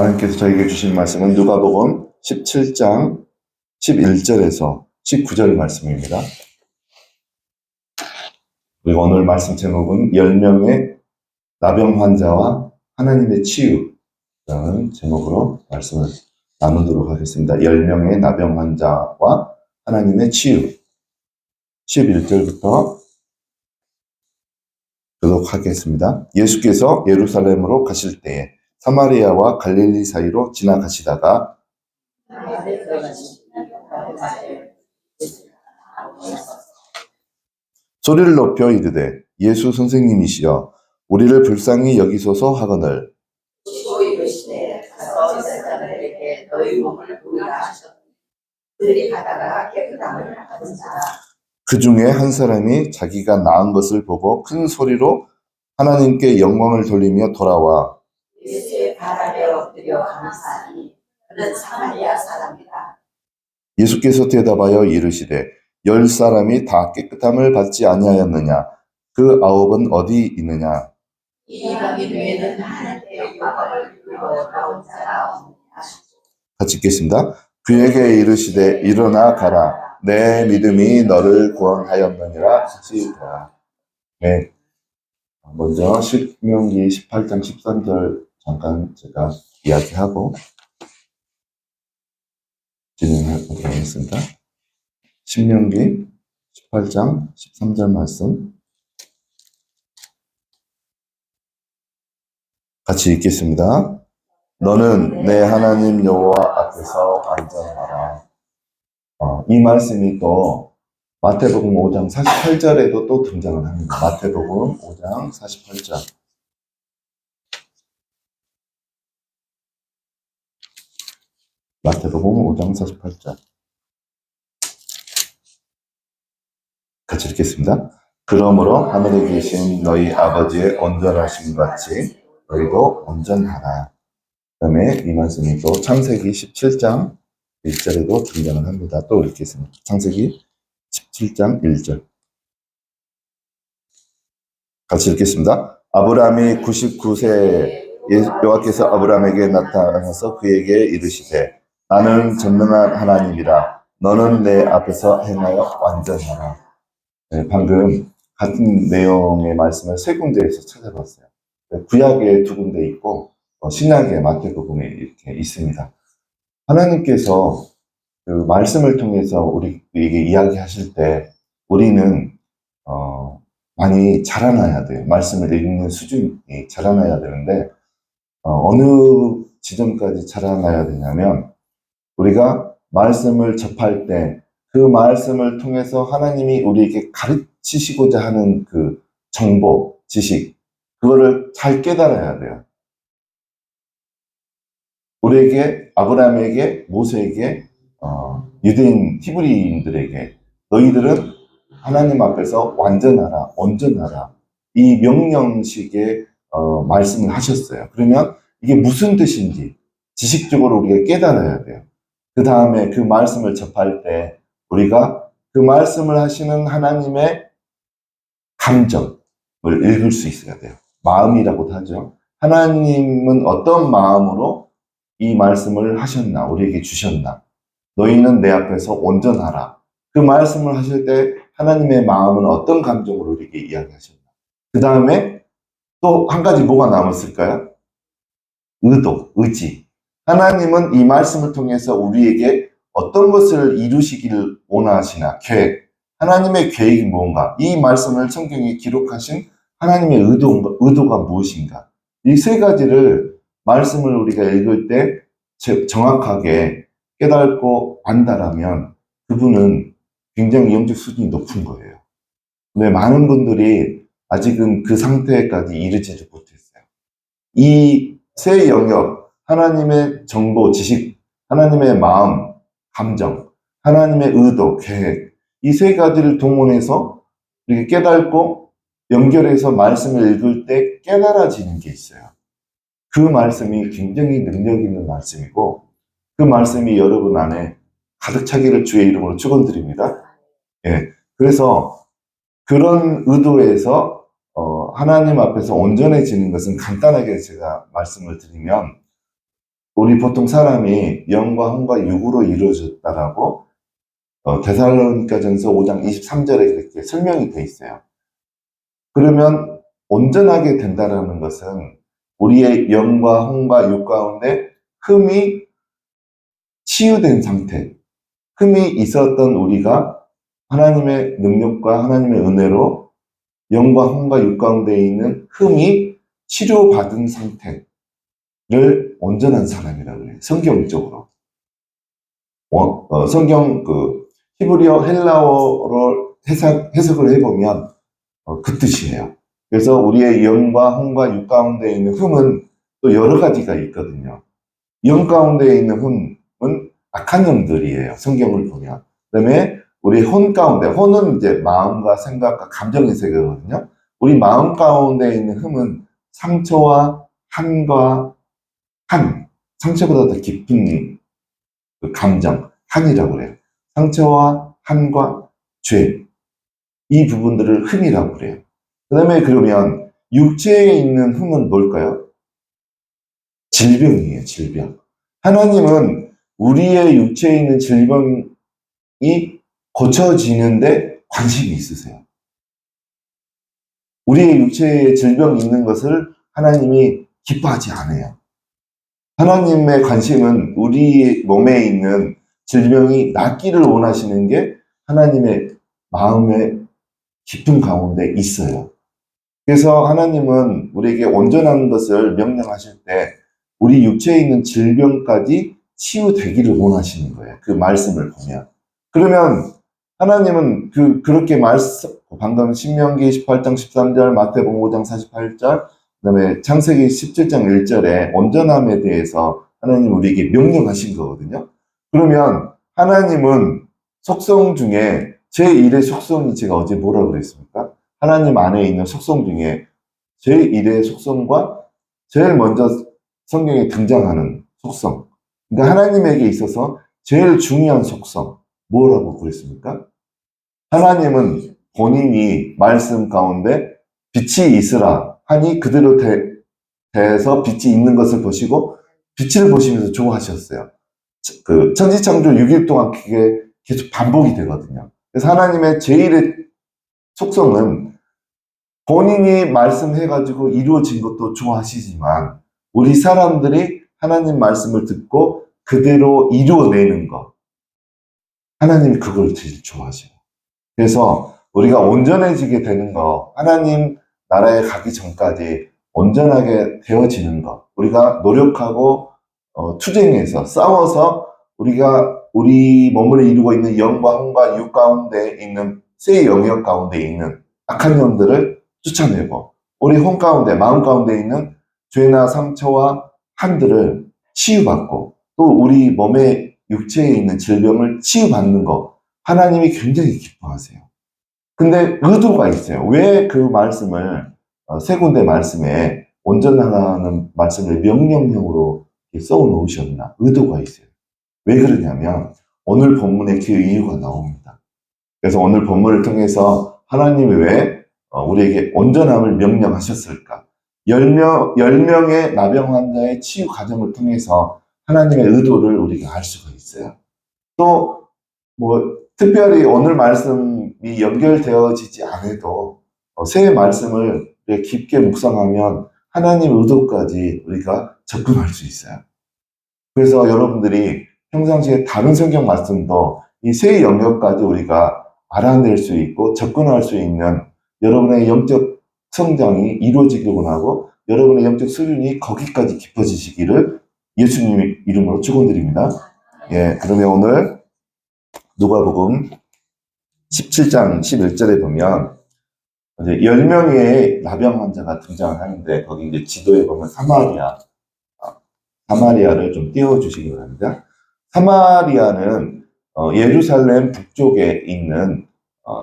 하나님께서 저에게 주신 말씀은 누가복음 17장 11절에서 19절 말씀입니다. 그리고 오늘 말씀 제목은 10명의 나병 환자와 하나님의 치유라는 제목으로 말씀을 나누도록 하겠습니다. 10명의 나병 환자와 하나님의 치유. 11절부터 교독하겠습니다. 예수께서 예루살렘으로 가실 때에 사마리아와 갈릴리 사이로 지나가시다가 소리를 높여 이르되 예수 선생님이시여 우리를 불쌍히 여기소서 하거늘 그 중에 한 사람이 자기가 나은 것을 보고 큰 소리로 하나님께 영광을 돌리며 돌아와 예수의 발 아래 엎드려 감사하니 그는 사마리아 사람이다. 예수께서 대답하여 이르시되 10사람이 다 깨끗함을 받지 아니하였느냐? 그 9은 어디 있느냐? 이방인 외에는 하나님께 영광을 돌려 나온 자가 없느냐? 같이 읽겠습니다. 그에게 이르시되 일어나 가라. 내 믿음이 너를 구원하였느니라 하시더라. 네. 먼저 신명기 18장 13절 잠깐 제가 이야기하고 진행하도록 하겠습니다. 신명기 18장 13절 말씀 같이 읽겠습니다. 너는 내 하나님 여호와 앞에서 안전하라. 이 말씀이 또 마태복음 5장 48절에도 또 등장을 합니다. 마태복음 5장 48절. 마태복음 5장 48절. 같이 읽겠습니다. 그러므로 하늘에 계신 너희 아버지의 온전하심 같이 너희도 온전하라. 그 다음에 이 말씀이 또 창세기 17장 1절에도 등장을 합니다. 또 읽겠습니다. 창세기 17장 1절. 같이 읽겠습니다. 아브라함이 99세에 여호와께서 아브라함에게 나타나서 그에게 이르시되 나는 전능한 하나님이라 너는 내 앞에서 행하여 완전하라. 네, 방금 같은 내용의 말씀을 세 군데에서 찾아봤어요. 구약에 두 군데 있고 신약의 마태복음에 이렇게 있습니다. 하나님께서 그 말씀을 통해서 우리에게 이야기하실 때 우리는 많이 자라나야 돼요. 말씀을 읽는 수준이 자라나야 되는데 어느 지점까지 자라나야 되냐면 우리가 말씀을 접할 때 그 말씀을 통해서 하나님이 우리에게 가르치시고자 하는 그 정보, 지식 그거를 잘 깨달아야 돼요. 우리에게 아브라함에게 모세에게 유대인 히브리인들에게 너희들은 하나님 앞에서 완전하라, 온전하라 이 명령식의 말씀을 하셨어요. 그러면 이게 무슨 뜻인지 지식적으로 우리가 깨달아야 돼요. 그 다음에 그 말씀을 접할 때 우리가 그 말씀을 하시는 하나님의 감정을 읽을 수 있어야 돼요. 마음이라고도 하죠. 하나님은 어떤 마음으로 이 말씀을 하셨나, 우리에게 주셨나. 너희는 내 앞에서 온전하라. 그 말씀을 하실 때 하나님의 마음은 어떤 감정으로 우리에게 이야기하셨나. 그 다음에 또 한 가지 뭐가 남았을까요? 의도, 의지. 하나님은 이 말씀을 통해서 우리에게 어떤 것을 이루시기를 원하시나, 계획. 하나님의 계획이 뭔가. 이 말씀을 성경에 기록하신 하나님의 의도가 무엇인가. 이 세 가지를 말씀을 우리가 읽을 때 정확하게 깨닫고 안다라면 그분은 굉장히 영적 수준이 높은 거예요. 근데 많은 분들이 아직은 그 상태까지 이르지를 못했어요. 이 세 영역, 하나님의 정보, 지식, 하나님의 마음, 감정, 하나님의 의도, 계획, 이 세 가지를 동원해서 이렇게 깨닫고 연결해서 말씀을 읽을 때 깨달아지는 게 있어요. 그 말씀이 굉장히 능력 있는 말씀이고 그 말씀이 여러분 안에 가득 차기를 주의 이름으로 축원드립니다. 예, 그래서 그런 의도에서 하나님 앞에서 온전해지는 것은 간단하게 제가 말씀을 드리면 우리 보통 사람이 영과 혼과 육으로 이루어졌다라고 데살로니가전서 5장 23절에 그렇게 설명이 돼 있어요. 그러면 온전하게 된다라는 것은 우리의 영과 혼과 육 가운데 흠이 치유된 상태, 흠이 있었던 우리가 하나님의 능력과 하나님의 은혜로 영과 혼과 육 가운데 있는 흠이 치료받은 상태를 온전한 사람이라고 해요. 성경적으로. 성경 히브리어 헬라어로 해석을 해보면 그 뜻이에요. 그래서 우리의 영과 혼과 육 가운데 있는 흠은 또 여러 가지가 있거든요. 영 가운데 있는 흠은 악한 영들이에요. 성경을 보면. 그다음에 우리 혼 가운데, 혼은 이제 마음과 생각과 감정의 세계거든요. 우리 마음 가운데 있는 흠은 상처와 한과 상처보다 더 깊은 그 감정, 한이라고 그래요. 상처와 한과 죄, 이 부분들을 흠이라고 그래요. 그 다음에 그러면 육체에 있는 흠은 뭘까요? 질병이에요, 질병. 하나님은 우리의 육체에 있는 질병이 고쳐지는데 관심이 있으세요. 우리의 육체에 질병이 있는 것을 하나님이 기뻐하지 않아요. 하나님의 관심은 우리 몸에 있는 질병이 낫기를 원하시는 게 하나님의 마음의 깊은 가운데 있어요. 그래서 하나님은 우리에게 온전한 것을 명령하실 때 우리 육체에 있는 질병까지 치유되기를 원하시는 거예요. 그 말씀을 보면. 그러면 하나님은 그렇게 방금 신명기 18장 13절, 마태복음 5장 48절, 그다음에 창세기 17장 1절에 온전함에 대해서 하나님 우리에게 명령하신 거거든요. 그러면 하나님은 속성 중에 제1의 속성이 제가 어제 뭐라고 그랬습니까? 하나님 안에 있는 속성 중에 제1의 속성과 제일 먼저 성경에 등장하는 속성. 그러니까 하나님에게 있어서 제일 중요한 속성. 뭐라고 그랬습니까? 하나님은 본인이 말씀 가운데 빛이 있으라 하니 그대로 돼서 빛이 있는 것을 보시고 빛을 보시면서 좋아하셨어요. 천지창조 6일 동안 그게 계속 반복이 되거든요. 그래서 하나님의 제1의 속성은 본인이 말씀해가지고 이루어진 것도 좋아하시지만 우리 사람들이 하나님 말씀을 듣고 그대로 이루어내는 것. 하나님이 그걸 제일 좋아하셔요. 그래서 우리가 온전해지게 되는 거, 하나님 나라에 가기 전까지 온전하게 되어지는 것, 우리가 노력하고 투쟁해서 싸워서 우리가 우리 몸을 이루고 있는 영과 혼과 육 가운데 있는 세 영역 가운데 있는 악한 영들을 쫓아내고 우리 혼 가운데 마음 가운데 있는 죄나 상처와 한들을 치유받고 또 우리 몸의 육체에 있는 질병을 치유받는 것 하나님이 굉장히 기뻐하세요. 근데 의도가 있어요. 왜 그 말씀을 세 군데 말씀에 온전하라는 말씀을 명령형으로 써 놓으셨나? 의도가 있어요. 왜 그러냐면 오늘 본문에 그 이유가 나옵니다. 그래서 오늘 본문을 통해서 하나님이 왜 우리에게 온전함을 명령하셨을까? 10명의 나병 환자의 치유 과정을 통해서 하나님의 의도를 우리가 알 수가 있어요. 또 특별히 오늘 말씀이 연결되어지지 않아도 새 말씀을 깊게 묵상하면 하나님 의도까지 우리가 접근할 수 있어요. 그래서 여러분들이 평상시에 다른 성경 말씀도 이 세 영역까지 우리가 알아낼 수 있고 접근할 수 있는 여러분의 영적 성장이 이루어지길 원하고 여러분의 영적 수준이 거기까지 깊어지시기를 예수님 이름으로 축원드립니다. 예, 그러면 오늘 누가복음 17장 11절에 보면 이제 10명의 나병 환자가 등장하는데 거기 이제 지도에 보면 사마리아를 좀 띄워주시기 바랍니다. 사마리아는 예루살렘 북쪽에 있는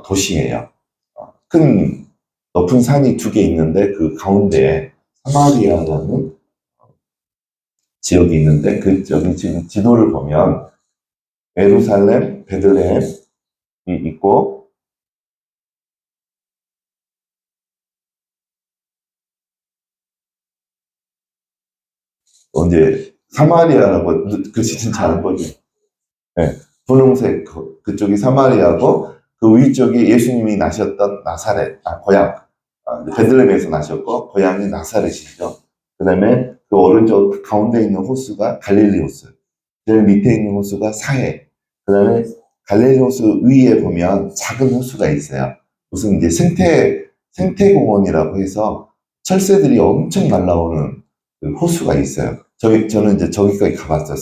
도시예요. 큰 높은 산이 두 개 있는데 그 가운데에 사마리아라는 지역이 있는데 저기 지금 지도를 보면 예루살렘, 베들레헴이 있고 이제 사마리아라고 글씨 진짜 안 보죠. 네, 분홍색 그쪽이 사마리아고 그 위쪽이 예수님이 나셨던 나사렛, 고향. 베들레헴에서 나셨고 고향이 나사렛이죠. 그다음에 그 오른쪽 가운데 있는 호수가 갈릴리 호수. 제일 밑에 있는 호수가 사해. 그다음에 갈릴리 호수 위에 보면 작은 호수가 있어요. 무슨 이제 생태공원이라고 해서 철새들이 엄청 날라오는 그 호수가 있어요. 저는 이제 저기까지 가봤어요.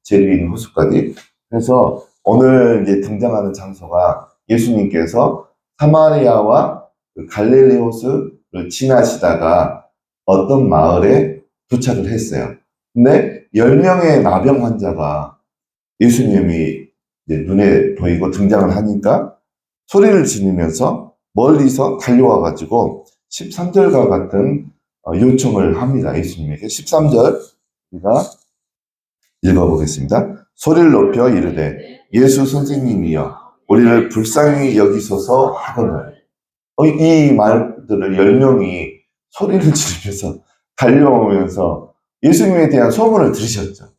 제일 위에 있는 호수까지. 그래서 오늘 이제 등장하는 장소가 예수님께서 사마리아와 그 갈릴리 호수를 지나시다가 어떤 마을에 도착을 했어요. 근데 10명의 나병 환자가 예수님이 이제 눈에 보이고 등장을 하니까 소리를 지르면서 멀리서 달려와가지고 13절과 같은 요청을 합니다. 예수님에게. 13절 우리가 읽어보겠습니다. 소리를 높여 이르되 예수 선생님이여 우리를 불쌍히 여기소서 하거늘. 이 말들을 10명이 소리를 지르면서 달려오면서 예수님에 대한 소문을 들으셨죠.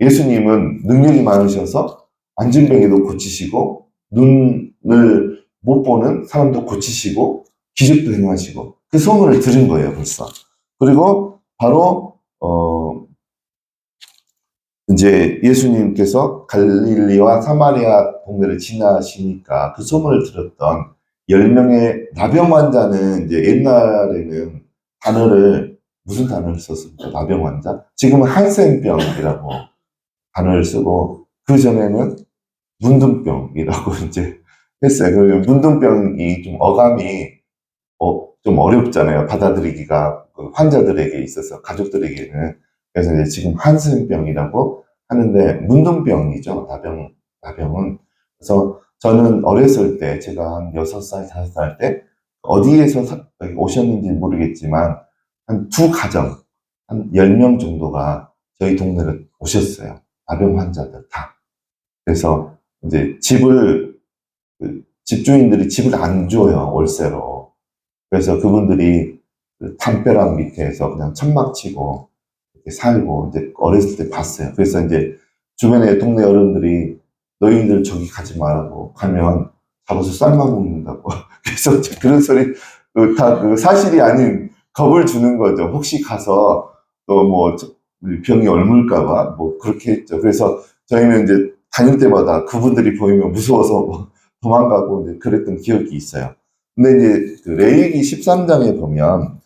예수님은 능력이 많으셔서 안진병이도 고치시고 눈을 못 보는 사람도 고치시고 기적도 행하시고 그 소문을 들은 거예요, 벌써. 그리고 바로 이제 예수님께서 갈릴리와 사마리아 동네를 지나시니까 그 소문을 들었던 10명의 나병 환자는 이제 옛날에는 무슨 단어를 썼습니까? 나병 환자? 지금은 한센병이라고 단어를 쓰고 그 전에는 문둥병이라고 이제 했어요. 그 문둥병이 좀 어감이 좀 어렵잖아요. 받아들이기가 그 환자들에게 있어서 가족들에게는. 그래서 이제 지금 한센병이라고 하는데 문둥병이죠. 나병은. 그래서 저는 어렸을 때 제가 한 6살, 5살 때 어디에서 오셨는지 모르겠지만 한 두 가정, 한 10명 정도가 저희 동네를 오셨어요. 나병 환자들 다. 그래서 이제 집주인들이 집을 안 줘요, 월세로. 그래서 그분들이 그 담벼락 밑에서 그냥 천막 치고 이렇게 살고 이제 어렸을 때 봤어요. 그래서 이제 주변에 동네 어른들이 너희들 저기 가지 말라고 가면 잡아서 삶아 먹는다고. 그래서 그런 소리 다 그 사실이 아닌 겁을 주는 거죠. 혹시 가서 또 뭐 병이 옮을까봐 뭐 그렇게 했죠. 그래서 저희는 이제 다닐 때마다 그분들이 보이면 무서워서 도망가고 이제 그랬던 기억이 있어요. 근데 이제 그 레위기 13장에 보면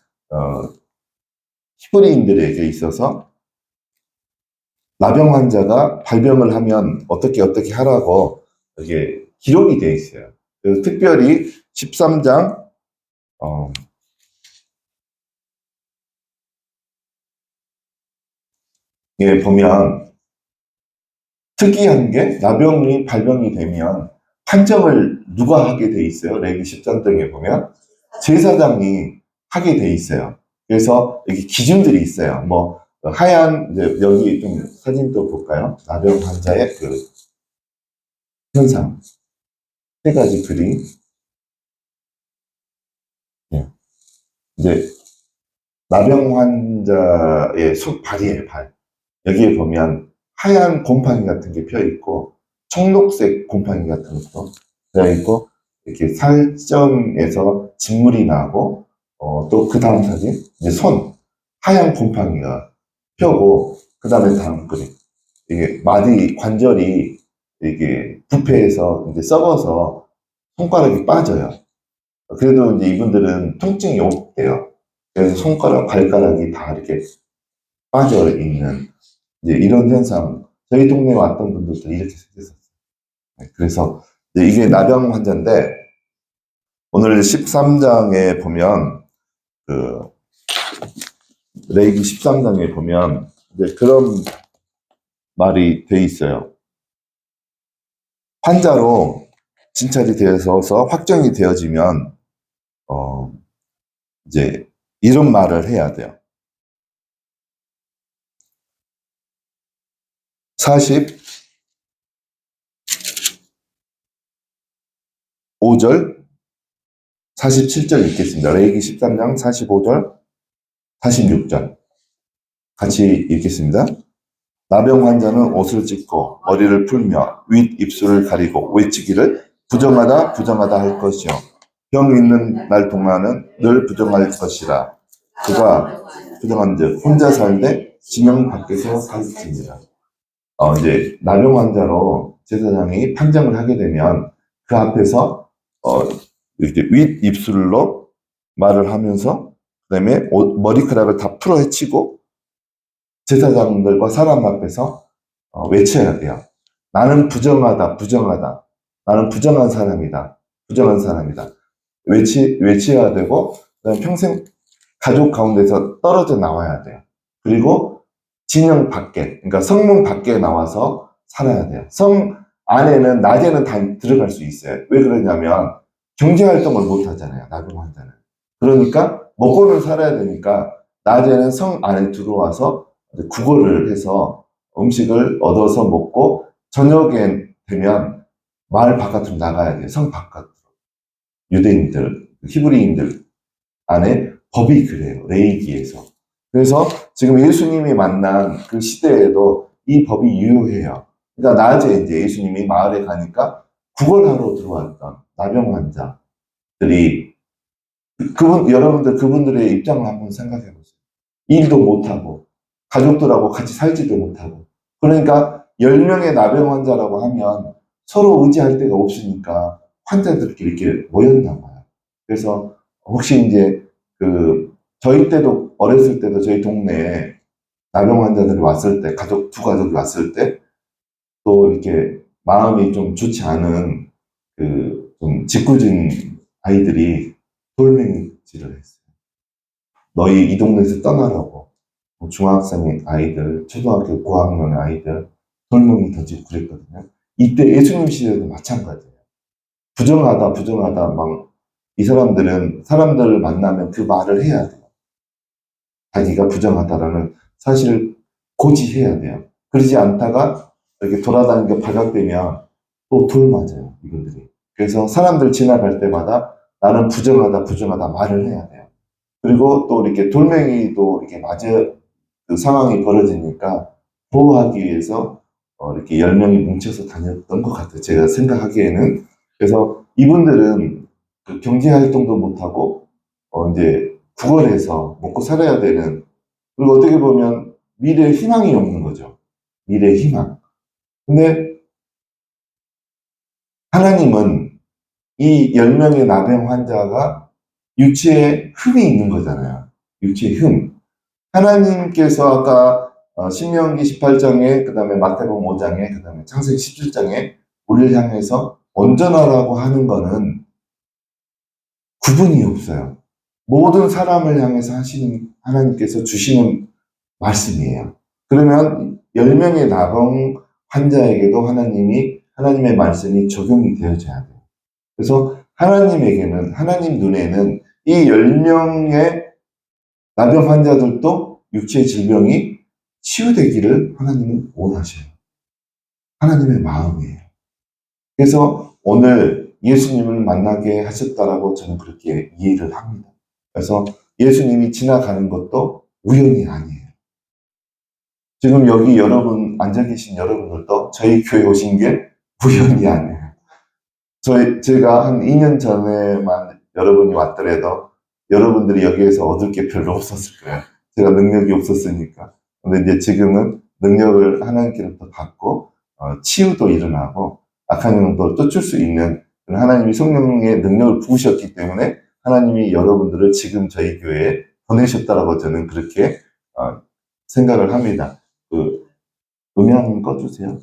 히브리인들에게 있어서 나병 환자가 발병을 하면 어떻게 하라고 이게 기록이 되어 있어요. 그래서 특별히 13장 예, 보면 특이한 게 나병이 발병이 되면 판정을 누가 하게 돼 있어요? 레위기 13장에 보면 제사장이 하게 돼 있어요. 그래서 여기 기준들이 있어요. 뭐 하얀 이제 여기 좀 사진도 볼까요? 나병 환자의 그 현상 세 가지 그림. 예. 이제 나병 환자의 발이에요, 발. 여기에 보면 하얀 곰팡이 같은 게 펴 있고 청록색 곰팡이 같은 것도 펴 있고 이렇게 살점에서 진물이 나고 또 그 다음 사진 이제 손 하얀 곰팡이가 펴고 그 다음에 다음 그림 이게 마디 관절이 이게 부패해서 이제 썩어서 손가락이 빠져요. 그래도 이제 이분들은 통증이 없대요. 그래서 손가락, 발가락이 다 이렇게 빠져 있는 이제 이런 현상. 저희 동네에 왔던 분들도 이렇게 생겼었어요. 그래서 이게 나병 환자인데 오늘 13장에 보면 그 레위기 13장에 보면 이제 그런 말이 돼 있어요. 환자로 진찰이 되어서 확정이 되어지면 이제 이런 말을 해야 돼요. 45절, 47절 읽겠습니다. 레위기 13장 45절, 46절 같이 읽겠습니다. 나병 환자는 옷을 찢고 머리를 풀며 윗 입술을 가리고 외치기를 부정하다 부정하다 할 것이요 병 있는 날 동안은 늘 부정할 것이라. 그가 부정한즉 혼자 살되 진영 밖에서 살지니라. 이제 나병 환자로 제사장이 판정을 하게 되면 그 앞에서 이렇게 윗 입술로 말을 하면서 그다음에 머리카락을 다 풀어 헤치고 제사장들과 사람 앞에서 외쳐야 돼요. 나는 부정하다, 부정하다. 나는 부정한 사람이다. 부정한 사람이다. 외쳐야 되고, 그다음에 평생 가족 가운데서 떨어져 나와야 돼요. 그리고 진영 밖에, 그러니까 성문 밖에 나와서 살아야 돼요. 성 안에는, 낮에는 다 들어갈 수 있어요. 왜 그러냐면, 경제활동을 못 하잖아요. 나병 환자는. 그러니까, 먹고는 살아야 되니까, 낮에는 성 안에 들어와서 구걸을 해서 음식을 얻어서 먹고, 저녁에 되면 마을 바깥으로 나가야 돼요. 성 바깥으로. 유대인들, 히브리인들 안에 법이 그래요. 레위기에서. 그래서 지금 예수님이 만난 그 시대에도 이 법이 유효해요. 그러니까 낮에 이제 예수님이 마을에 가니까 구걸하러 들어왔던 나병 환자들이 여러분들 그분들의 입장을 한번 생각해 보세요. 일도 못하고 가족들하고 같이 살지도 못하고 그러니까 10명의 나병 환자라고 하면 서로 의지할 데가 없으니까 환자들끼리 이렇게 모였단 말이에요. 그래서 혹시 이제 저희 때도 어렸을 때도 저희 동네에 나병 환자들이 왔을 때 두 가족이 왔을 때 또 이렇게 마음이 좀 좋지 않은 좀 짓궂은 아이들이 돌멩이질을 했어요. 너희 이 동네에서 떠나라고. 중학생 아이들, 초등학교 고학년 아이들 돌멩이 던지고 그랬거든요. 이때 예수님 시대도 마찬가지예요. 부정하다, 부정하다, 막, 이 사람들은 사람들을 만나면 그 말을 해야 돼요. 자기가 부정하다라는 사실을 고지해야 돼요. 그러지 않다가 이렇게 돌아다니는 게 발각되면 또 돌 맞아요, 이분들이. 그래서 사람들 지나갈 때마다 나는 부정하다, 부정하다 말을 해야 돼요. 그리고 또 이렇게 돌멩이도 이렇게 맞을 그 상황이 벌어지니까 보호하기 위해서 이렇게 10명이 뭉쳐서 다녔던 것 같아요. 제가 생각하기에는. 그래서 이분들은 그 경제 활동도 못하고, 이제 구걸해서 먹고 살아야 되는, 그리고 어떻게 보면 미래에 희망이 없는 거죠. 미래의 희망. 근데 하나님은 이 10명의 나병 환자가 육체에 흠이 있는 거잖아요. 육체에 흠. 하나님께서 아까 신명기 18장에 그 다음에 마태복음 5장에 그 다음에 창세기 17장에 우리를 향해서 온전하라고 하는 거는 구분이 없어요. 모든 사람을 향해서 하시는 하나님께서 주시는 말씀이에요. 그러면 10명의 나병 환자에게도 하나님의 말씀이 적용이 되어져야 돼요. 그래서 하나님에게는, 하나님 눈에는 이 10명의 나병 환자들도 육체의 질병이 치유되기를 하나님은 원하셔요. 하나님의 마음이에요. 그래서 오늘 예수님을 만나게 하셨다라고 저는 그렇게 이해를 합니다. 그래서 예수님이 지나가는 것도 우연이 아니에요. 지금 여기 여러분, 앉아 계신 여러분들도 저희 교회 오신 게 우연이 아니에요. 제가 한 2년 전에만 여러분이 왔더라도 여러분들이 여기에서 얻을 게 별로 없었을 거예요. 제가 능력이 없었으니까. 근데 이제 지금은 능력을 하나님께로부터 받고, 치유도 일어나고, 악한 영도 쫓을 수 있는 하나님이 성령의 능력을 부으셨기 때문에 하나님이 여러분들을 지금 저희 교회에 보내셨다라고 저는 그렇게 생각을 합니다. 음향 꺼주세요.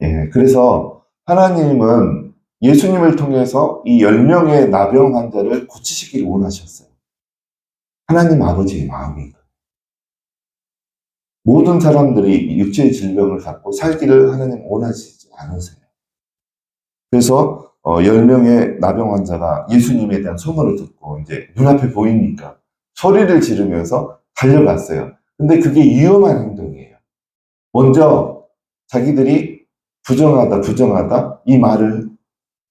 예, 그래서 하나님은 예수님을 통해서 이 10명의 나병 환자를 고치시기를 원하셨어요. 하나님 아버지의 마음인 거예요. 모든 사람들이 육체의 질병을 갖고 살기를 하나님 원하시지 않으세요. 그래서 10명의 나병 환자가 예수님에 대한 소문을 듣고 이제 눈앞에 보이니까 소리를 지르면서 달려갔어요. 근데 그게 위험한 행동이에요. 먼저 자기들이 부정하다, 부정하다 이 말을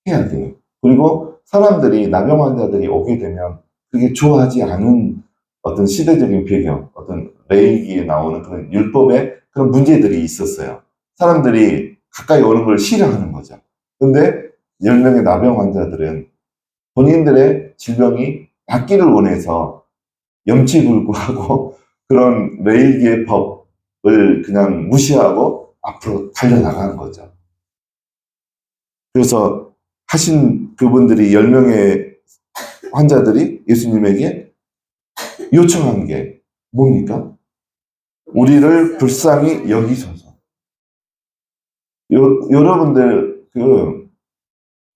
해야 돼요. 그리고 사람들이, 나병 환자들이 오게 되면 그게 좋아하지 않은 어떤 시대적인 배경, 어떤 레이기에 나오는 그런 율법에 그런 문제들이 있었어요. 사람들이 가까이 오는 걸 싫어하는 거죠. 근데 10명의 나병 환자들은 본인들의 질병이 낫기를 원해서 염치불구하고 그런 레이기의 법을 그냥 무시하고 앞으로 달려나가는 거죠. 그래서 하신 그분들이 10명의 환자들이 예수님에게 요청한 게 뭡니까? 우리를 불쌍히 여기소서.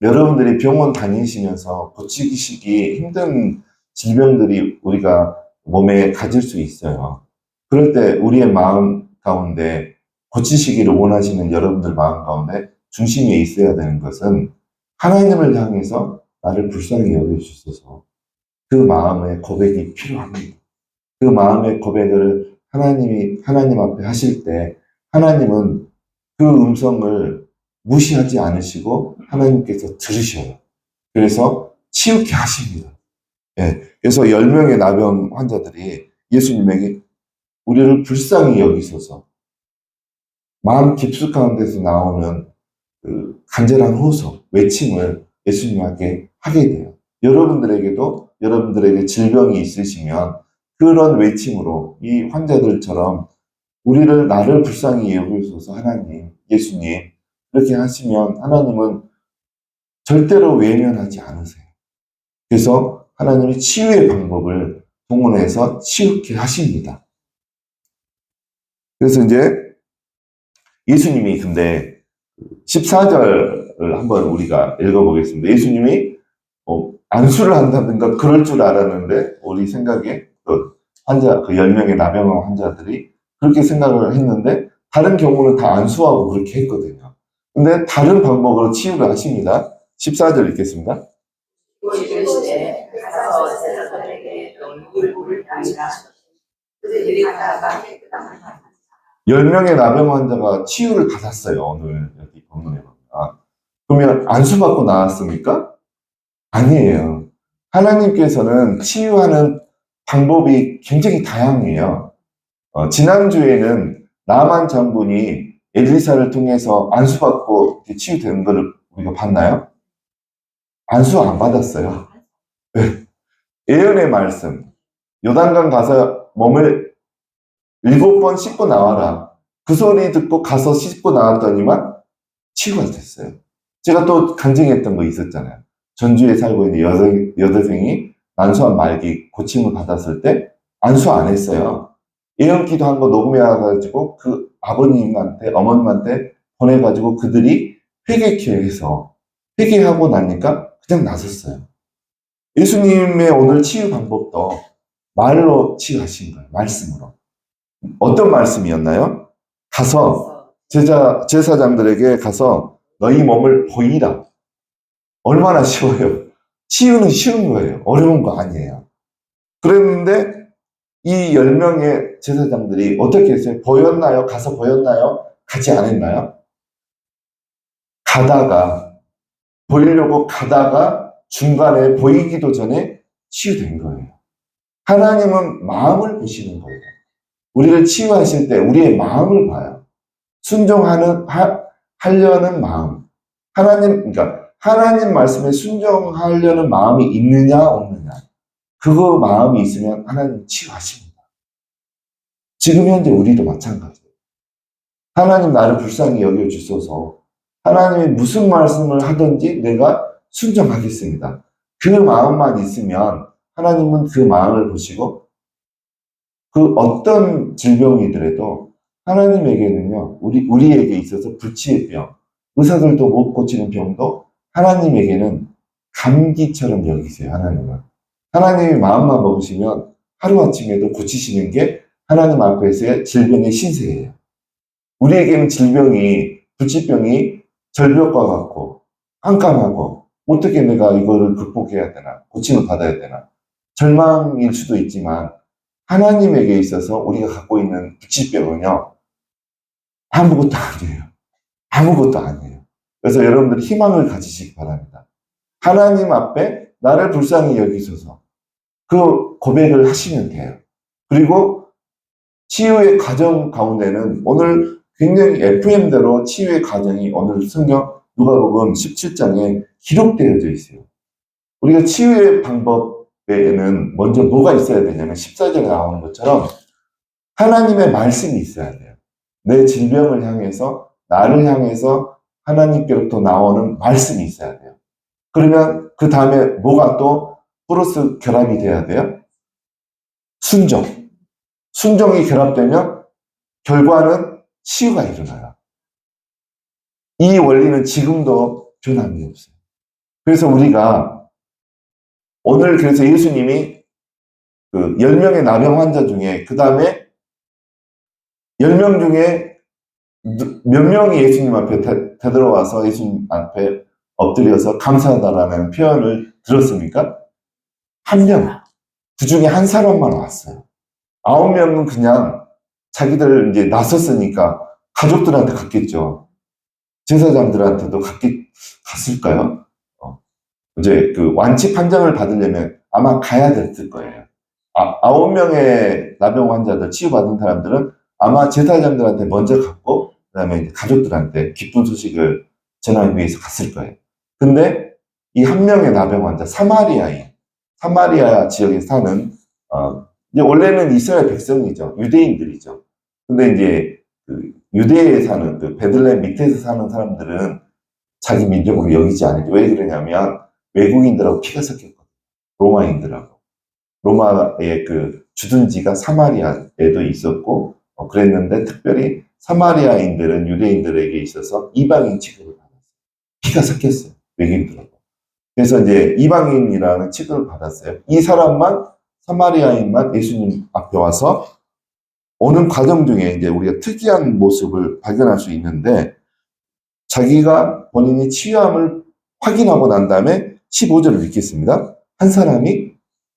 여러분들이 병원 다니시면서 고치시기 힘든 질병들이 우리가 몸에 가질 수 있어요. 그럴 때 우리의 마음 가운데 고치시기를 원하시는 여러분들 마음 가운데 중심에 있어야 되는 것은 하나님을 향해서 나를 불쌍히 여겨주소서. 그 마음의 고백이 필요합니다. 그 마음의 고백을 하나님 앞에 하실 때 하나님은 그 음성을 무시하지 않으시고 하나님께서 들으셔요. 그래서 치유케 하십니다. 예. 그래서 10명의 나병 환자들이 예수님에게 우리를 불쌍히 여기소서, 마음 깊숙한 데서 나오는 그 간절한 호소, 외침을 예수님께 하게 돼요. 여러분들에게도 여러분들에게 질병이 있으시면 그런 외침으로 이 환자들처럼 나를 불쌍히 여기소서 하나님, 예수님, 이렇게 하시면 하나님은 절대로 외면하지 않으세요. 그래서 하나님이 치유의 방법을 동원해서 치유케 하십니다. 그래서 이제 예수님이 근데 14절을 한번 우리가 읽어보겠습니다. 예수님이 안수를 한다든가 그럴 줄 알았는데 우리 생각에 그 10명의 나병 환자들이 그렇게 생각을 했는데 다른 경우는 다 안수하고 그렇게 했거든요. 근데 다른 방법으로 치유를 하십니다. 14절 읽겠습니다. 10명의 나병 환자가 치유를 받았어요. 오늘 여기 본문에 보면. 그러면 안수받고 나왔습니까? 아니에요. 하나님께서는 치유하는 방법이 굉장히 다양해요. 지난주에는 나만 장군이 엘리사를 통해서 안수받고 치유되는 것을 우리가 봤나요? 안수 안 받았어요. 예언의 말씀. 요단강 가서 몸을 7번 씻고 나와라. 그 소리 듣고 가서 씻고 나왔더니만 치유가 됐어요. 제가 또 간증했던 거 있었잖아요. 전주에 살고 있는 여대생이 안수한 말기 고침을 받았을 때 안수 안 했어요. 예언 기도한 거 녹음해가지고 그 아버님한테, 어머님한테 보내가지고 그들이 회개케 해서 회개하고 나니까 그냥 나섰어요. 예수님의 오늘 치유 방법도 말로 치유하신 거예요. 말씀으로. 어떤 말씀이었나요? 가서 제사장들에게 가서 너희 몸을 보이라. 얼마나 쉬워요. 치유는 쉬운 거예요. 어려운 거 아니에요. 그랬는데 이 10명의 제사장들이 어떻게 했어요? 보였나요? 가서 보였나요? 가지 않았나요? 보이려고 가다가 중간에 보이기도 전에 치유된 거예요. 하나님은 마음을 보시는 거예요. 우리를 치유하실 때 우리의 마음을 봐요. 하려는 마음. 그러니까 하나님 말씀에 순종하려는 마음이 있느냐, 없느냐. 그거 마음이 있으면 하나님 치유하십니다. 지금 현재 우리도 마찬가지예요. 하나님 나를 불쌍히 여겨주소서. 하나님이 무슨 말씀을 하든지 내가 순종하겠습니다. 그 마음만 있으면 하나님은 그 마음을 보시고 그 어떤 질병이더라도 하나님에게는요, 우리에게 있어서 불치의 병, 의사들도 못 고치는 병도 하나님에게는 감기처럼 여기세요, 하나님은. 하나님이 마음만 먹으시면 하루아침에도 고치시는 게 하나님 앞에서의 질병의 신세예요. 우리에게는 불치병이 절벽과 같고, 깜깜하고, 어떻게 내가 이거를 극복해야 되나, 고침을 받아야 되나, 절망일 수도 있지만, 하나님에게 있어서 우리가 갖고 있는 불치병은요, 아무것도 아니에요. 아무것도 아니에요. 그래서 여러분들이 희망을 가지시기 바랍니다. 하나님 앞에 나를 불쌍히 여기소서. 그 고백을 하시면 돼요. 그리고 치유의 과정 가운데는 오늘 굉장히 FM대로 치유의 과정이 오늘 성경 누가복음 17장에 기록되어져 있어요. 우리가 치유의 방법에는 먼저 뭐가 있어야 되냐면 14절에 나오는 것처럼 하나님의 말씀이 있어야 돼요. 내 질병을 향해서, 나를 향해서 하나님께로부터 나오는 말씀이 있어야 돼요. 그러면 그 다음에 뭐가 또 플러스 결합이 돼야 돼요? 순종. 순종이 결합되면 결과는 치유가 일어나요. 이 원리는 지금도 변함이 없어요. 그래서 우리가 오늘 그래서 예수님이 그 10명의 나병 환자 중에 그 다음에 10명 중에 몇 명이 예수님 앞에 되돌아와서 예수님 앞에 엎드려서 감사하다라는 표현을 들었습니까? 한 명. 그 중에 한 사람만 왔어요. 9명은 그냥 자기들 이제 나섰으니까 가족들한테 갔겠죠. 제사장들한테도 갔을까요? 이제 그 완치 판정을 받으려면 아마 가야 됐을 거예요. 9명의 나병 환자들 치유받은 사람들은 아마 제사장들한테 먼저 갔고, 그 다음에 가족들한테 기쁜 소식을 전하기 위해서 갔을 거예요. 근데 이 한 명의 나병 환자, 사마리아 지역에 사는, 이제 원래는 이스라엘 백성이죠. 유대인들이죠. 근데 이제 그 유대에 사는, 그 베들레헴 밑에서 사는 사람들은 자기 민족으로 여기지 않죠. 왜 그러냐면 외국인들하고 피가 섞였거든요. 로마인들하고. 로마의 그 주둔지가 사마리아에도 있었고, 그랬는데 특별히 사마리아인들은 유대인들에게 있어서 이방인 취급을 받았어요. 피가 섞였어요. 외국인들하고. 그래서 이제 이방인이라는 취급을 받았어요. 이 사람만, 사마리아인만 예수님 앞에 와서 오는 과정 중에 이제 우리가 특이한 모습을 발견할 수 있는데, 자기가 본인이 치유함을 확인하고 난 다음에 15절을 읽겠습니다. 한 사람이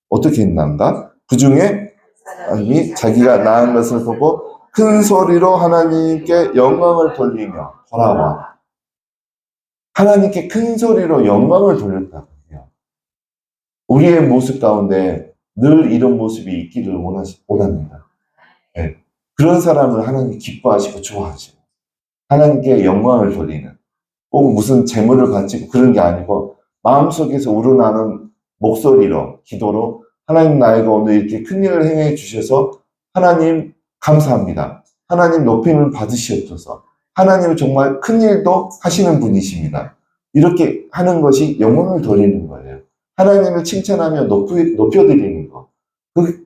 어떻게 했는가? 그 중에 사람이 자기가 나은 것을 보고 큰 소리로 하나님께 영광을 돌리며 돌아와. 하나님께 큰 소리로 영광을 돌렸다고 해요. 우리의 모습 가운데 늘 이런 모습이 있기를 원합니다. 네. 그런 사람을 하나님 기뻐하시고 좋아하시고 하나님께 영광을 돌리는, 꼭 무슨 재물을 바치고 그런 게 아니고 마음속에서 우러나는 목소리로, 기도로 하나님 나에게 오늘 이렇게 큰일을 행해 주셔서 하나님 감사합니다. 하나님 높임을 받으시옵소서. 하나님은 정말 큰일도 하시는 분이십니다. 이렇게 하는 것이 영광을 돌리는 거예요. 하나님을 칭찬하며 높여드리는 거.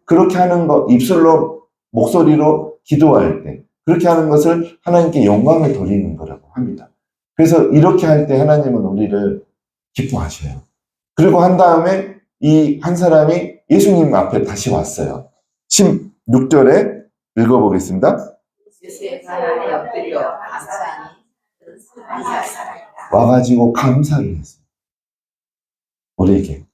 그렇게 하는 거, 입술로, 목소리로 기도할 때 그렇게 하는 것을 하나님께 영광을 돌리는 거라고 합니다. 그래서 이렇게 할 때 하나님은 우리를 기뻐하셔요. 그리고 한 다음에 이 한 사람이 예수님 앞에 다시 왔어요. 16절에 읽어보겠습니다. 와가지고 감사를 했어요. 우리에게.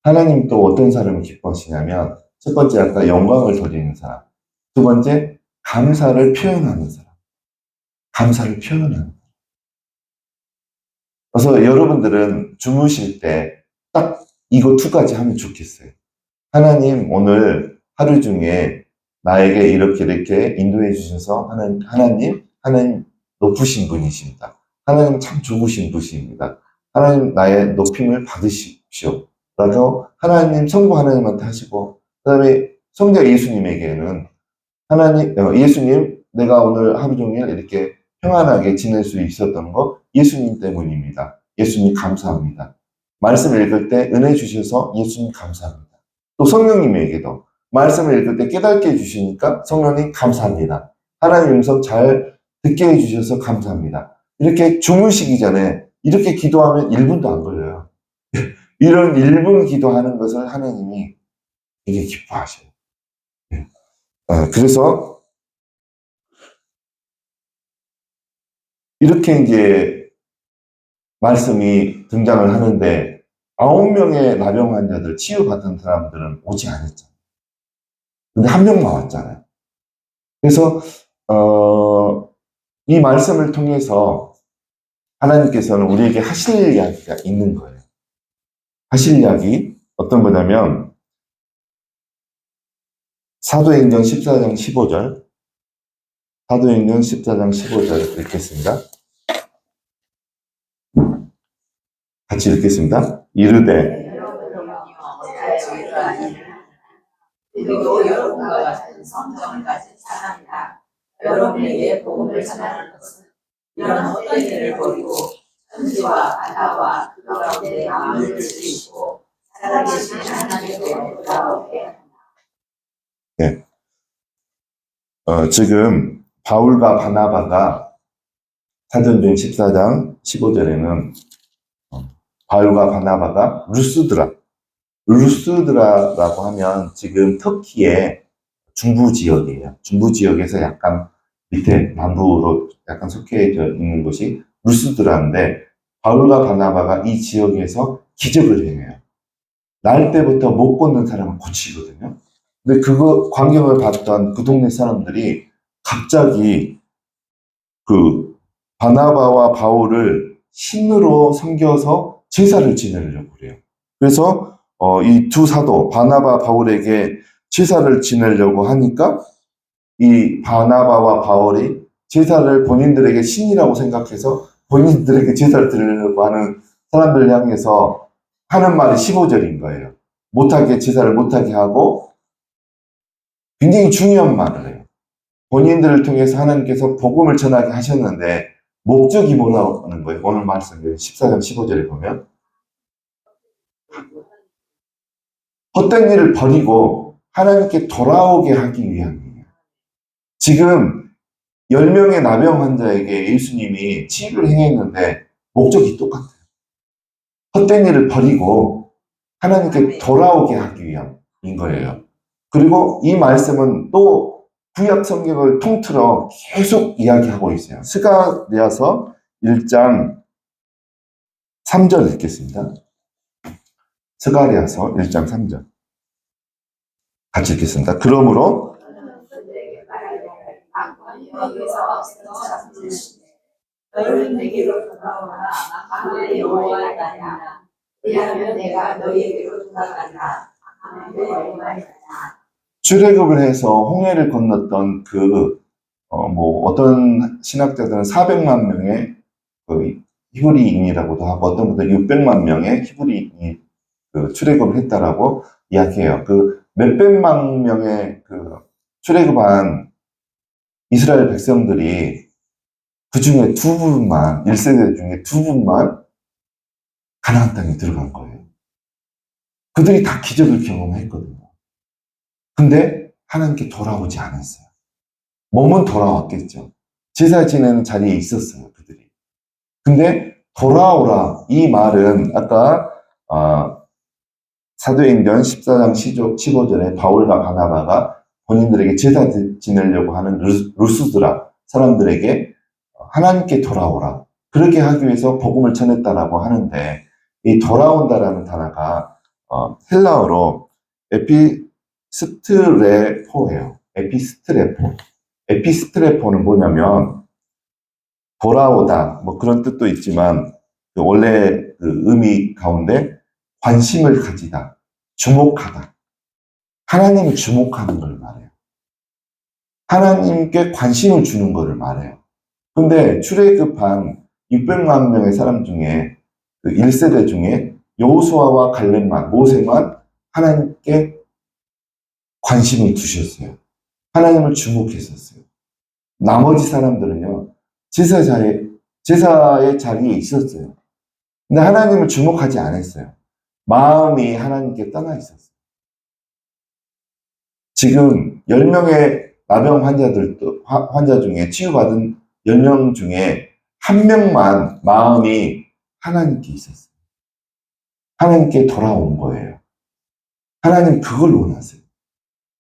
하나님 또 어떤 사람을 기뻐하시냐면, 첫 번째 아까 영광을 돌리는 사람, 두 번째 감사를 표현하는 사람. 감사를 표현하는 사람. 그래서 여러분들은 주무실 때 딱 이거 두 가지 하면 좋겠어요. 하나님 오늘 하루 중에 나에게 이렇게 인도해 주셔서 하나님 높으신 분이십니다. 하나님 참 좋으신 분이십니다. 하나님 나의 높임을 받으십시오. 라고 하나님, 성부 하나님한테 하시고, 그 다음에 성자 예수님에게는 예수님, 내가 오늘 하루 종일 이렇게 평안하게 지낼 수 있었던 거 예수님 때문입니다. 예수님 감사합니다. 말씀을 읽을 때 은혜 주셔서 예수님 감사합니다. 또 성령님에게도 말씀을 읽을 때 깨닫게 해주시니까 성령님 감사합니다. 하나님 음성 잘 듣게 해주셔서 감사합니다. 이렇게 주무시기 전에 이렇게 기도하면 1분도 안 걸려요. 이런 1분 기도하는 것을 하나님이 되게 기뻐하셔요. 그래서 이렇게 이제 말씀이 등장을 하는데 9명의 나병 환자들 치유받은 사람들은 오지 않았잖아요. 근데 한 명만 왔잖아요. 그래서 이 말씀을 통해서 하나님께서는 우리에게 하실 이야기가 있는 거예요. 하실 이야기 어떤 거냐면 사도행전 14장 15절. 사도행전 14장 15절 읽겠습니다. 같이 읽겠습니다. 이르되 그리고 여러분과 같은 성정을 가진 사람이라 여러분에게 복음을 전하는 것은 이런 어떤 일을 버리고 천지와 바다와 그 가운데 마음을 지키고 살아계신 하나님께 돌아오게 한다. 네. 지금 바울과 바나바가 사도행전 14장 15절에는 바울과 바나바가 루스드라라고 하면 지금 터키의 중부 지역이에요. 중부 지역에서 약간 밑에 남부로 약간 속해져 있는 곳이 루스드라인데 바울과 바나바가 이 지역에서 기적을 행해요. 날 때부터 못 걷는 사람을 고치거든요. 근데 그거 광경을 봤던 그 동네 사람들이 갑자기 그 바나바와 바울을 신으로 섬겨서 제사를 지내려고 그래요. 그래서 이 두 사도 바나바 바울에게 제사를 지내려고 하니까 이 바나바와 바울이 제사를 본인들에게 신이라고 생각해서 본인들에게 제사를 드리려고 하는 사람들을 향해서 하는 말이 15절인 거예요. 제사를 못하게 하고 굉장히 중요한 말을 해요. 본인들을 통해서 하나님께서 복음을 전하게 하셨는데 목적이 뭐라고 하는 거예요? 오늘 말씀 14장 15절에 보면 헛된 일을 버리고 하나님께 돌아오게 하기 위함이에요. 지금 10명의 나병 환자에게 예수님이 치유를 행했는데 목적이 똑같아요. 헛된 일을 버리고 하나님께 돌아오게 하기 위함인 거예요. 그리고 이 말씀은 또 구약 성경을 통틀어 계속 이야기하고 있어요. 스가랴서 1장 3절 읽겠습니다. 스가랴서 1장 3절 같이 읽겠습니다. 그러므로 너희는 내게로 돌아오라. 만군의 여호와의 날이라. 왜냐하면 내가 너희에게로 돌아간다. 만군의 여호와의 날이라. 출애굽을 해서 홍해를 건넜던 어떤 신학자들은 400만 명의 히브리인이라고도 하고 어떤 분들은 600만 명의 히브리인이 출애굽을 했다라고 이야기해요. 몇백만 명의 출애굽한 이스라엘 백성들이 그 중에 2분만, 1세대 중에 2분만 가나안 땅에 들어간 거예요. 그들이 다 기적을 경험했거든요. 근데 하나님께 돌아오지 않았어요. 몸은 돌아왔겠죠. 제사 지내는 자리에 있었어요, 그들이. 근데 돌아오라, 이 말은 아까 사도행전 14장 15절에 바울과 바나바가 본인들에게 제사 지내려고 하는 루스드라 사람들에게 하나님께 돌아오라. 그렇게 하기 위해서 복음을 전했다라고 하는데 이 돌아온다라는 단어가 헬라어로 에피스트레포예요. 에피스트레포는 뭐냐면 돌아오다 뭐 그런 뜻도 있지만 원래 의미 가운데 관심을 가지다, 주목하다. 하나님을 주목하는 걸 말해요. 하나님께 관심을 주는 것을 말해요. 근데 출애굽한 600만 명의 사람 중에 1세대 중에 여호수아와 갈렙만, 모세만 하나님께 관심을 두셨어요. 하나님을 주목했었어요. 나머지 사람들은요, 제사의 자리에 있었어요. 근데 하나님을 주목하지 않았어요. 마음이 하나님께 떠나 있었어요. 지금 10명의 나병 환자 중에 치유받은 10명 중에 1명만 마음이 하나님께 있었어요. 하나님께 돌아온 거예요. 하나님 그걸 원하세요.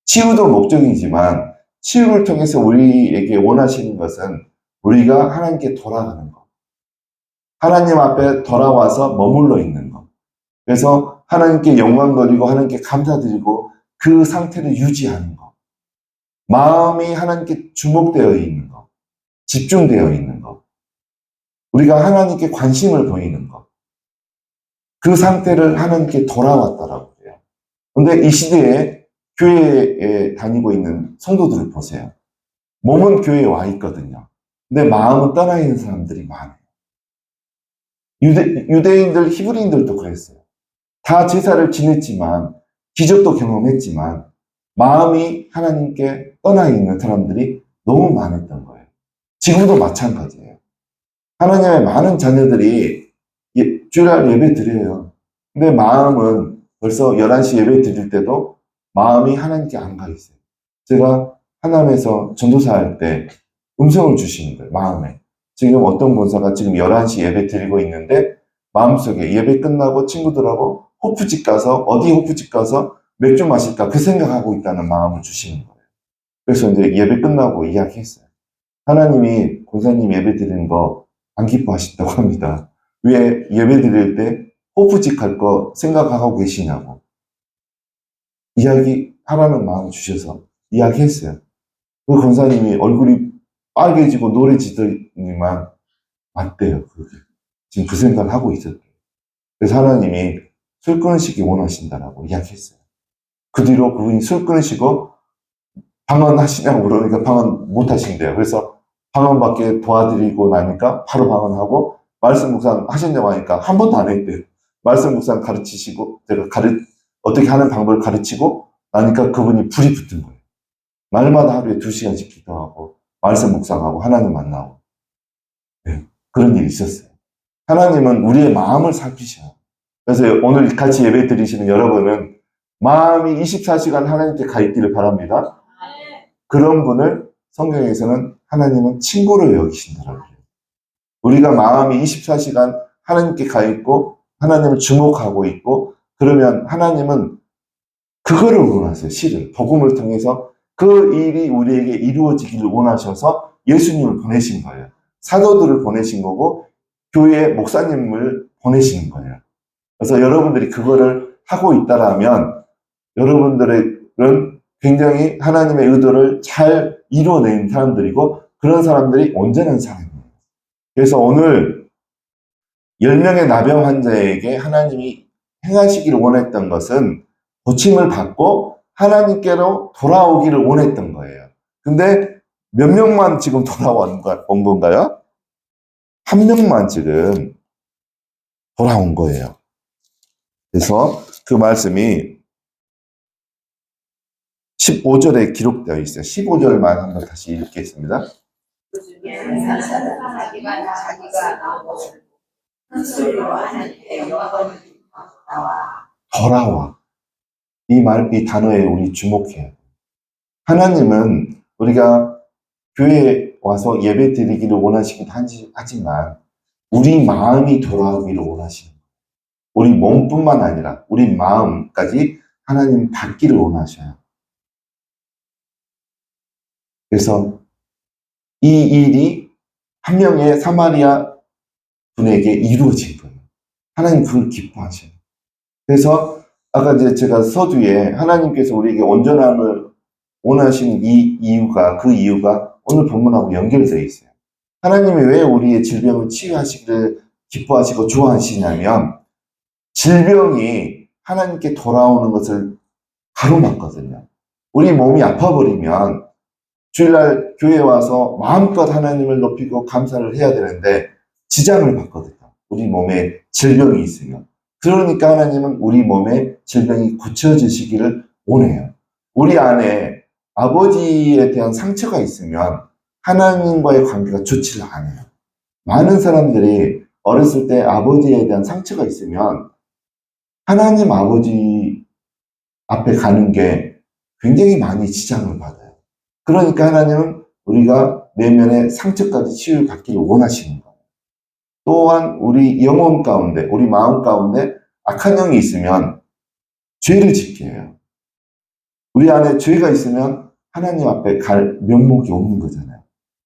치유도 목적이지만 치유를 통해서 우리에게 원하시는 것은 우리가 하나님께 돌아가는 것. 하나님 앞에 돌아와서 머물러 있는 것. 그래서 하나님께 영광 돌리고 하나님께 감사드리고 그 상태를 유지하는 것. 마음이 하나님께 주목되어 있는 것. 집중되어 있는 것. 우리가 하나님께 관심을 보이는 것. 그 상태를 하나님께 돌아왔다라고 해요. 근데 이 시대에 교회에 다니고 있는 성도들을 보세요. 몸은 교회에 와 있거든요. 근데 마음은 떠나 있는 사람들이 많아요. 유대인들, 히브리인들도 그랬어요. 다 제사를 지냈지만, 기적도 경험했지만, 마음이 하나님께 떠나 있는 사람들이 너무 많았던 거예요. 지금도 마찬가지예요. 하나님의 많은 자녀들이 주일날 예배 드려요. 근데 마음은 벌써 11시 예배 드릴 때도 마음이 하나님께 안 가 있어요. 제가 하남에서 전도사 할 때 음성을 주시는 거예요, 마음에. 지금 어떤 권사가 지금 11시 예배 드리고 있는데 마음속에 예배 끝나고 친구들하고 호프집 가서, 어디 호프집 가서 맥주 마실까 그 생각하고 있다는 마음을 주시는 거예요. 그래서 이제 예배 끝나고 이야기했어요. 하나님이 권사님 예배 드리는 거 안 기뻐하신다고 합니다. 왜 예배 드릴 때 호프집 갈 거 생각하고 계시냐고. 이야기하라는 마음을 주셔서 이야기했어요. 그 권사님이 얼굴이 빨개지고 노래지더니만 맞대요. 그게. 지금 그 생각을 하고 있었대요. 그래서 하나님이 술 끊으시기 원하신다라고 이야기했어요. 그 뒤로 그분이 술 끊으시고 방언하시냐고 물으니까 방언 못 하신대요. 그래서 방언밖에 도와드리고 나니까 바로 방언하고 말씀 묵상 하셨냐고 하니까 한 번도 안 했대요. 말씀 묵상 가르치시고 제가 어떻게 하는 방법을 가르치고 나니까 그분이 불이 붙은 거예요. 날마다 하루에 2시간씩 기도하고 말씀 묵상하고 하나님 만나고 네, 그런 일이 있었어요. 하나님은 우리의 마음을 살피셔요. 그래서 오늘 같이 예배 드리시는 여러분은 마음이 24시간 하나님께 가 있기를 바랍니다. 그런 분을 성경에서는 하나님은 친구로 여기신다라고 해요. 우리가 마음이 24시간 하나님께 가 있고 하나님을 주목하고 있고 그러면 하나님은 그거를 원하세요. 실을 복음을 통해서 그 일이 우리에게 이루어지기를 원하셔서 예수님을 보내신 거예요. 사도들을 보내신 거고 교회 목사님을 보내시는 거예요. 그래서 여러분들이 그거를 하고 있다라면 여러분들은 굉장히 하나님의 의도를 잘 이루어낸 사람들이고 그런 사람들이 온전한 사람이에요. 그래서 오늘 10명의 나병 환자에게 하나님이 행하시기를 원했던 것은 고침을 받고 하나님께로 돌아오기를 원했던 거예요. 근데 몇 명만 지금 돌아온 건가요? 한 명만 지금 돌아온 거예요. 그래서 그 말씀이 15절에 기록되어 있어요. 15절만 한번 다시 읽겠습니다. 그중에 자기가 나온 것을 큰 소리로 하나님께 영광을 나와 돌아와. 이 단어에 우리 주목해야 돼요. 하나님은 우리가 교회에 와서 예배 드리기를 원하시긴 하지만 우리 마음이 돌아오기를 원하시는 거예요. 우리 몸뿐만 아니라 우리 마음까지 하나님 받기를 원하셔요. 그래서 이 일이 한 명의 사마리아 분에게 이루어진 거예요. 하나님 그걸 기뻐하셔요. 그래서 아까 이제 제가 서두에 하나님께서 우리에게 온전함을 원하시는 그 이유가 오늘 본문하고 연결되어 있어요. 하나님이 왜 우리의 질병을 치유하시기를 기뻐하시고 좋아하시냐면 질병이 하나님께 돌아오는 것을 가로막거든요. 우리 몸이 아파버리면 주일날 교회에 와서 마음껏 하나님을 높이고 감사를 해야 되는데 지장을 받거든요. 우리 몸에 질병이 있으면. 그러니까 하나님은 우리 몸에 질병이 고쳐지시기를 원해요. 우리 안에 아버지에 대한 상처가 있으면 하나님과의 관계가 좋지를 않아요. 많은 사람들이 어렸을 때 아버지에 대한 상처가 있으면 하나님 아버지 앞에 가는 게 굉장히 많이 지장을 받아요. 그러니까 하나님은 우리가 내면의 상처까지 치유받기를 원하시는 거예요. 또한 우리 영혼 가운데, 우리 마음 가운데 악한 영이 있으면 죄를 짓게 해요. 우리 안에 죄가 있으면 하나님 앞에 갈 면목이 없는 거잖아요.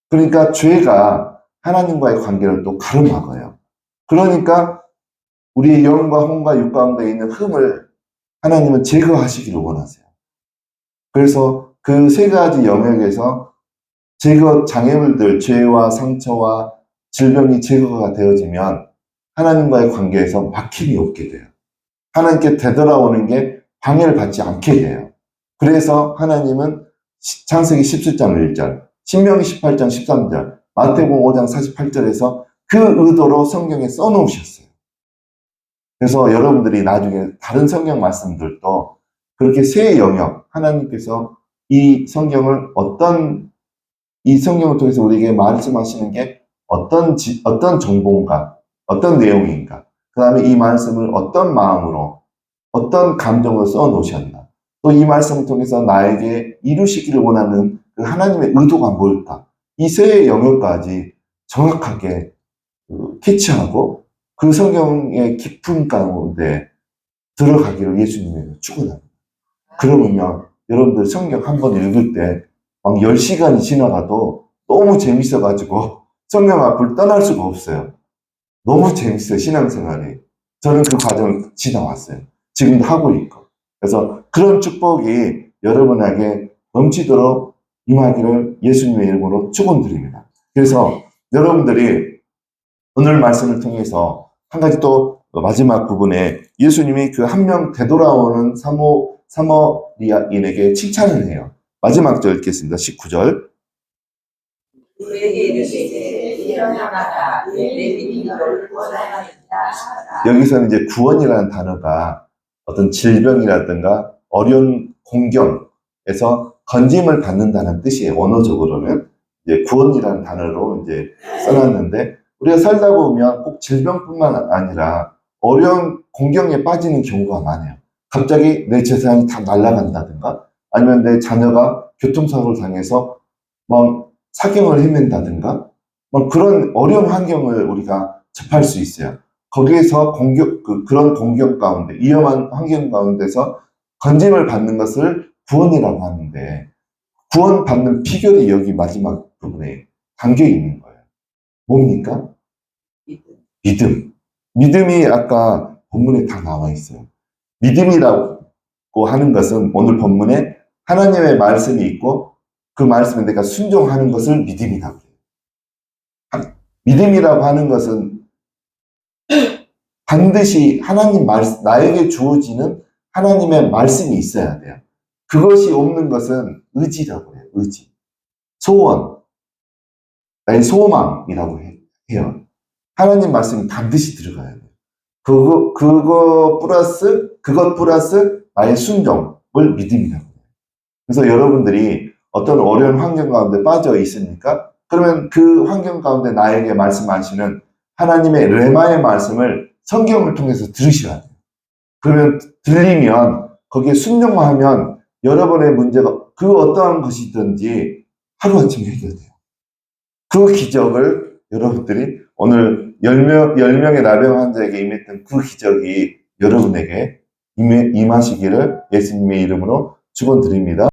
그러니까 죄가 하나님과의 관계를 또 가로막아요. 그러니까 우리의 영과 혼과 육 가운데 있는 흠을 하나님은 제거하시기를 원하세요. 그래서 그 세 가지 영역에서 제거 장애물들, 죄와 상처와 질병이 제거가 되어지면 하나님과의 관계에서 막힘이 없게 돼요. 하나님께 되돌아오는 게 방해를 받지 않게 돼요. 그래서 하나님은 창세기 17장 1절, 신명기 18장 13절, 마태복음 5장 48절에서 그 의도로 성경에 써놓으셨어요. 그래서 여러분들이 나중에 다른 성경 말씀들도 그렇게 세 영역, 하나님께서 이 성경을 이 성경을 통해서 우리에게 말씀하시는 게 어떤 정보인가, 어떤 내용인가, 그 다음에 이 말씀을 어떤 마음으로, 어떤 감정으로 써 놓으셨나, 또 이 말씀을 통해서 나에게 이루시기를 원하는 그 하나님의 의도가 뭘까, 이 세 영역까지 정확하게 캐치하고 그 성경의 깊은 가운데 들어가기를 예수님이 축원합니다. 그러면요, 여러분들 성경 한 번 읽을 때 막 10시간이 지나가도 너무 재밌어가지고 성경 앞을 떠날 수가 없어요. 너무 재밌어요, 신앙생활이. 저는 그 과정을 지나왔어요. 지금도 하고 있고. 그래서 그런 축복이 여러분에게 넘치도록 임하기를 예수님의 이름으로 축원드립니다. 그래서 여러분들이 오늘 말씀을 통해서 한 가지 또 마지막 부분에 예수님이 그 한 명 되돌아오는 사모리아인에게 칭찬을 해요. 마지막 절 읽겠습니다. 19절. 우리에게 이르시되 일어나라 내 믿음이 너를 구원하였다. 여기서는 이제 구원이라는 단어가 어떤 질병이라든가 어려운 공경에서 건짐을 받는다는 뜻이에요. 원어적으로는 이제 구원이라는 단어로 이제 써놨는데, 우리가 살다 보면 꼭 질병뿐만 아니라 어려운 공경에 빠지는 경우가 많아요. 갑자기 내 재산이 다 날아간다든가, 아니면 내 자녀가 교통사고를 당해서 막 사경을 헤맨다든가, 막 그런 어려운 환경을 우리가 접할 수 있어요. 거기에서 그런 공경 가운데, 위험한 환경 가운데서 건짐을 받는 것을 구원이라고 하는데, 구원받는 비결이 여기 마지막 부분에 담겨 있는 거예요. 뭡니까? 믿음. 믿음이 아까 본문에 다 나와 있어요. 믿음이라고 하는 것은 오늘 본문에 하나님의 말씀이 있고 그 말씀에 내가 순종하는 것을 믿음이라고 해요. 믿음이라고 하는 것은 반드시 나에게 주어지는 하나님의 말씀이 있어야 돼요. 그것이 없는 것은 의지라고 해요. 의지. 소원. 나의 소망이라고 해요. 하나님 말씀이 반드시 들어가야 돼요. 그것 플러스 나의 순종을 믿음이라고 해요. 그래서 여러분들이 어떤 어려운 환경 가운데 빠져 있으니까, 그러면 그 환경 가운데 나에게 말씀하시는 하나님의 레마의 말씀을 성경을 통해서 들으셔야 돼요. 그러면 들리면 거기에 순종만 하면 여러분의 문제가 그 어떠한 것이든지 하루아침에 해결돼요. 그 기적을 여러분들이 오늘 10명의 나병 환자에게 임했던 그 기적이 여러분에게 임하시기를 예수님의 이름으로 축원드립니다.